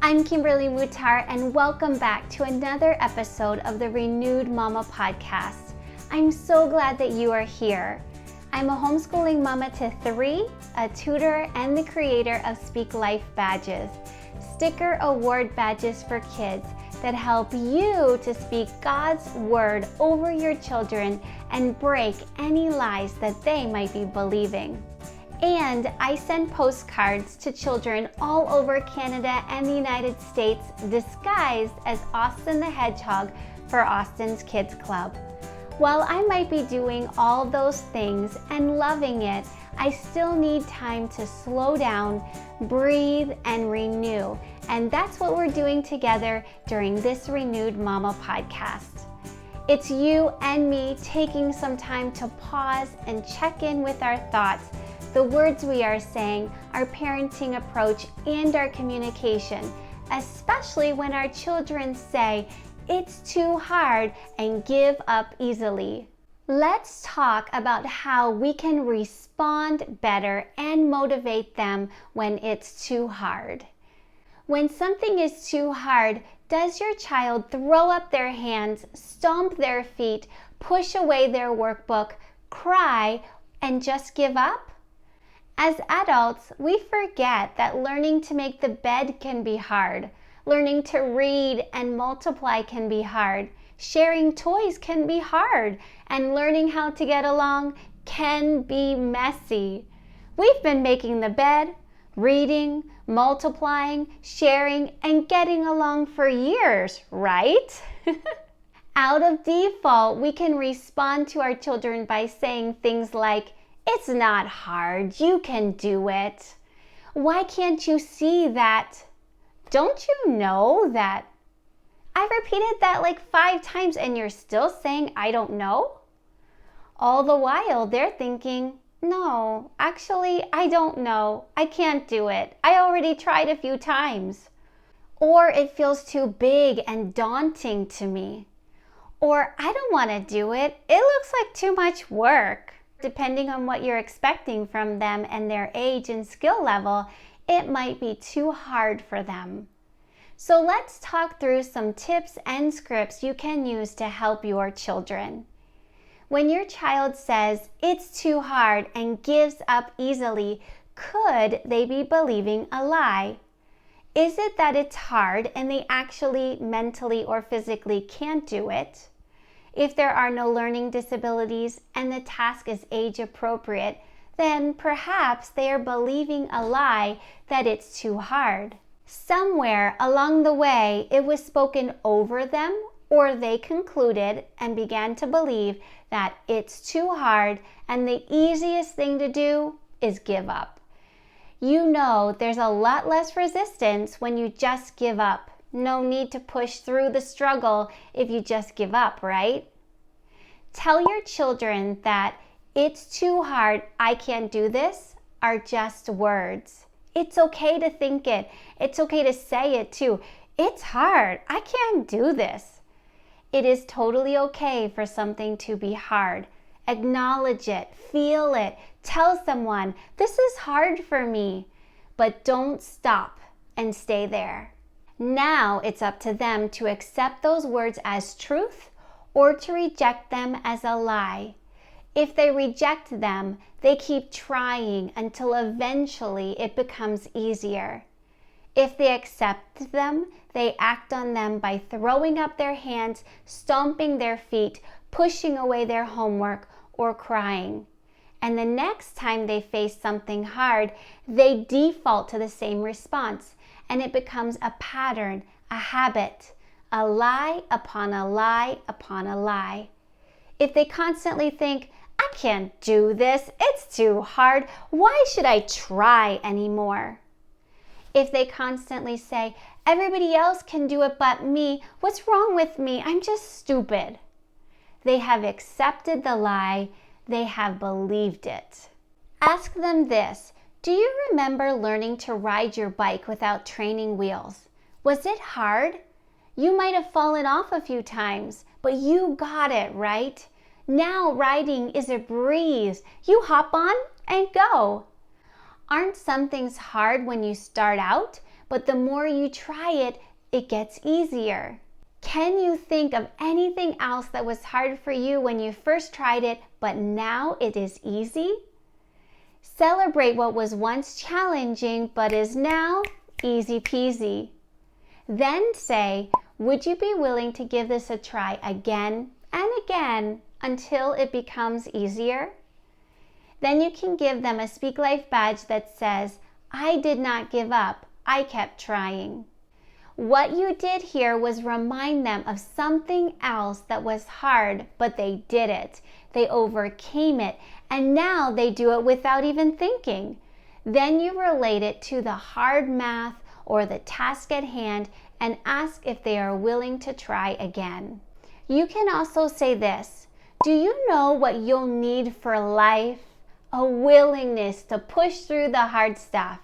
I'm Kimberly Mutar, and welcome back to another episode of the Renewed Mama podcast. I'm so glad that you are here. I'm a homeschooling mama to 3, a tutor, and the creator of Speak Life badges, sticker award badges for kids that help you to speak God's word over your children and break any lies that they might be believing. And I send postcards to children all over Canada and the United States disguised as Austin the Hedgehog for Austin's Kids Club. While I might be doing all those things and loving it, I still need time to slow down, breathe, and renew. And that's what we're doing together during this Renewed Mama podcast. It's you and me taking some time to pause and check in with our thoughts, the words we are saying, our parenting approach, and our communication, especially when our children say, "It's too hard," and give up easily. Let's talk about how we can respond better and motivate them when it's too hard. When something is too hard, does your child throw up their hands, stomp their feet, push away their workbook, cry, and just give up? As adults, we forget that learning to make the bed can be hard. Learning to read and multiply can be hard. Sharing toys can be hard. And learning how to get along can be messy. We've been making the bed, reading, multiplying, sharing, and getting along for years, right? Out of default, we can respond to our children by saying things like, "It's not hard, you can do it. Why can't you see that? Don't you know that?" I've repeated that like 5 times and you're still saying, "I don't know?" All the while they're thinking, "No, actually, I don't know. I can't do it. I already tried a few times." Or it feels too big and daunting to me. Or I don't want to do it. It looks like too much work. Depending on what you're expecting from them and their age and skill level, it might be too hard for them. So let's talk through some tips and scripts you can use to help your children. When your child says it's too hard and gives up easily, could they be believing a lie? Is it that it's hard and they actually mentally or physically can't do it? If there are no learning disabilities and the task is age appropriate, then perhaps they are believing a lie that it's too hard. Somewhere along the way, it was spoken over them, or they concluded and began to believe that it's too hard and the easiest thing to do is give up. You know there's a lot less resistance when you just give up. No need to push through the struggle if you just give up, right? Tell your children that "it's too hard, I can't do this" are just words. It's okay to think it. It's okay to say it too. "It's hard, I can't do this." It is totally okay for something to be hard. Acknowledge it, feel it, tell someone, "This is hard for me," but don't stop and stay there. Now it's up to them to accept those words as truth or to reject them as a lie. If they reject them, they keep trying until eventually it becomes easier. If they accept them, they act on them by throwing up their hands, stomping their feet, pushing away their homework, or crying. And the next time they face something hard, they default to the same response, and it becomes a pattern, a habit, a lie upon a lie upon a lie. If they constantly think, "I can't do this, it's too hard, why should I try anymore?" If they constantly say, "Everybody else can do it but me, what's wrong with me? I'm just stupid," they have accepted the lie, they have believed it. Ask them this: do you remember learning to ride your bike without training wheels? Was it hard? You might have fallen off a few times, but you got it, right? Now riding is a breeze. You hop on and go. Aren't some things hard when you start out, but the more you try it, it gets easier. Can you think of anything else that was hard for you when you first tried it, but now it is easy? Celebrate what was once challenging, but is now easy peasy. Then say, would you be willing to give this a try again and again until it becomes easier? Then you can give them a Speak Life badge that says, I did not give up, I kept trying. What you did here was remind them of something else that was hard, but they did it. They overcame it, and now they do it without even thinking. Then you relate it to the hard math or the task at hand and ask if they are willing to try again. You can also say this, do you know what you'll need for life? A willingness to push through the hard stuff.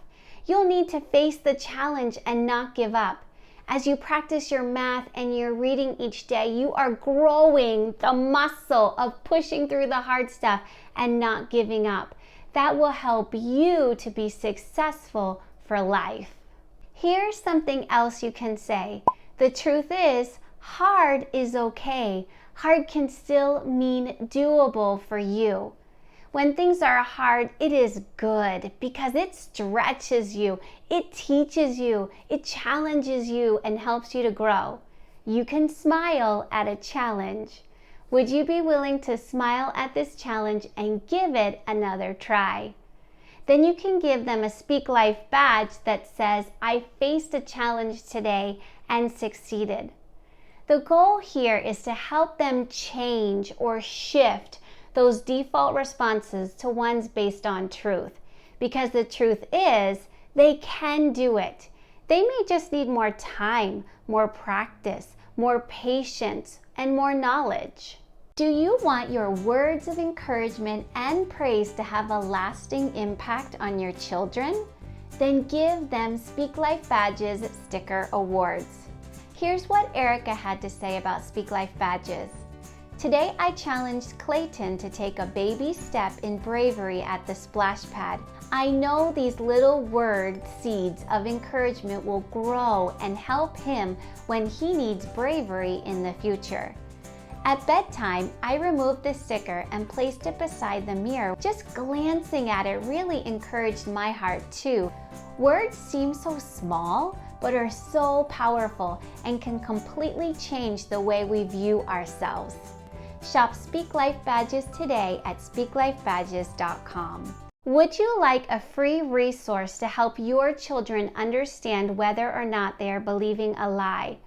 You'll need to face the challenge and not give up. As you practice your math and your reading each day, you are growing the muscle of pushing through the hard stuff and not giving up. That will help you to be successful for life. Here's something else you can say. The truth is, hard is okay. Hard can still mean doable for you. When things are hard, it is good because it stretches you, it teaches you, it challenges you and helps you to grow. You can smile at a challenge. Would you be willing to smile at this challenge and give it another try? Then you can give them a Speak Life badge that says, I faced a challenge today and succeeded. The goal here is to help them change or shift those default responses to ones based on truth. Because the truth is, they can do it. They may just need more time, more practice, more patience, and more knowledge. Do you want your words of encouragement and praise to have a lasting impact on your children? Then give them Speak Life Badges Sticker Awards. Here's what Erica had to say about Speak Life Badges. Today I challenged Clayton to take a baby step in bravery at the splash pad. I know these little word seeds of encouragement will grow and help him when he needs bravery in the future. At bedtime, I removed the sticker and placed it beside the mirror. Just glancing at it really encouraged my heart too. Words seem so small, but are so powerful and can completely change the way we view ourselves. Shop Speak Life Badges today at speaklifebadges.com. Would you like a free resource to help your children understand whether or not they are believing a lie?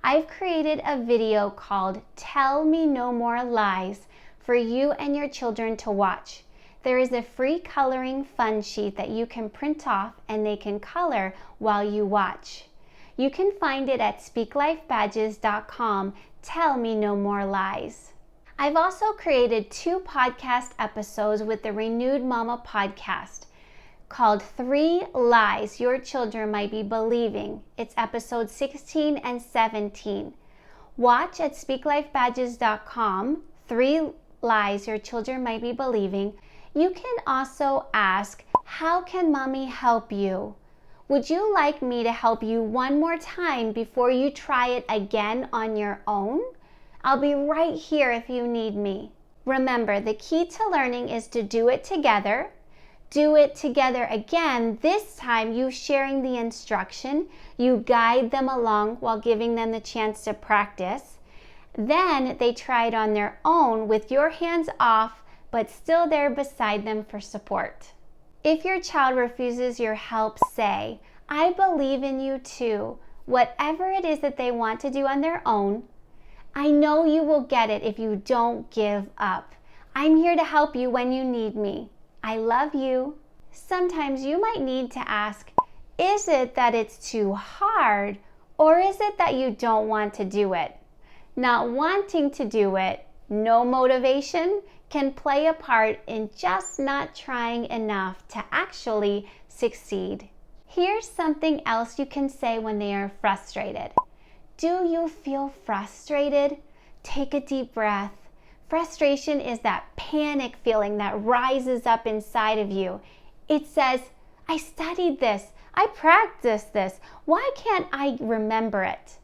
I've created a video called Tell Me No More Lies for you and your children to watch. There is a free coloring fun sheet that you can print off and they can color while you watch. You can find it at speaklifebadges.com. Tell Me No More Lies. I've also created 2 podcast episodes with the Renewed Mama podcast called 3 Lies Your Children Might Be Believing. It's episodes 16 and 17. Watch at speaklifebadges.com, 3 Lies Your Children Might Be Believing. You can also ask, how can mommy help you? Would you like me to help you one more time before you try it again on your own? I'll be right here if you need me. Remember, the key to learning is to do it together. Do it together again, this time you sharing the instruction. You guide them along while giving them the chance to practice. Then they try it on their own with your hands off, but still there beside them for support. If your child refuses your help, say, I believe in you too. Whatever it is that they want to do on their own, I know you will get it if you don't give up. I'm here to help you when you need me. I love you. Sometimes you might need to ask, is it that it's too hard, or is it that you don't want to do it? Not wanting to do it, no motivation, can play a part in just not trying enough to actually succeed. Here's something else you can say when they are frustrated. Do you feel frustrated? Take a deep breath. Frustration is that panic feeling that rises up inside of you. It says, I studied this. I practiced this. Why can't I remember it?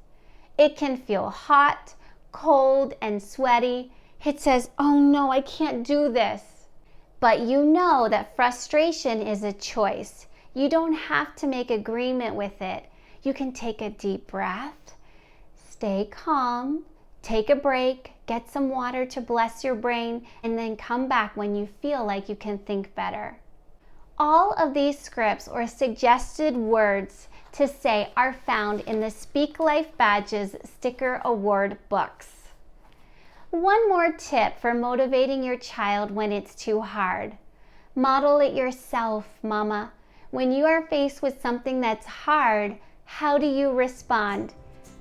It can feel hot, cold, and sweaty. It says, oh no, I can't do this. But you know that frustration is a choice. You don't have to make agreement with it. You can take a deep breath, stay calm, take a break, get some water to bless your brain, and then come back when you feel like you can think better. All of these scripts or suggested words to say are found in the Speak Life Badges Sticker Award books. One more tip for motivating your child when it's too hard. Model it yourself, Mama. When you are faced with something that's hard, how do you respond?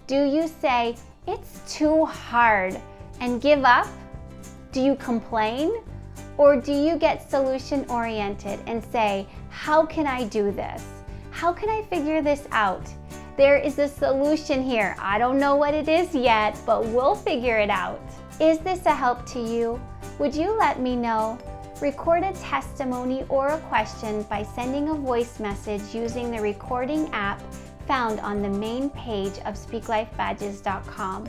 Do you say, it's too hard, and give up? Do you complain? Or do you get solution-oriented and say, how can I do this? How can I figure this out? There is a solution here. I don't know what it is yet, but we'll figure it out. Is this a help to you? Would you let me know? Record a testimony or a question by sending a voice message using the recording app found on the main page of speaklifebadges.com.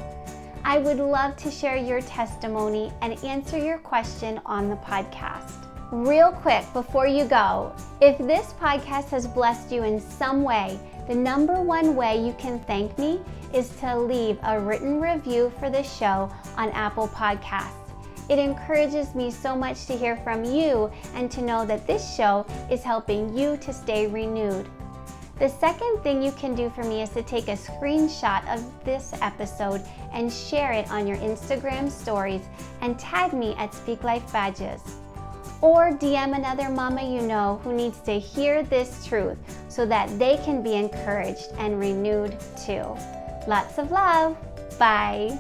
I would love to share your testimony and answer your question on the podcast. Real quick before you go, if this podcast has blessed you in some way, the number one way you can thank me is to leave a written review for the show on Apple Podcasts. It encourages me so much to hear from you and to know that this show is helping you to stay renewed. The second thing you can do for me is to take a screenshot of this episode and share it on your Instagram stories and tag me at Speak Life Badges. Or DM another mama you know who needs to hear this truth so that they can be encouraged and renewed too. Lots of love. Bye.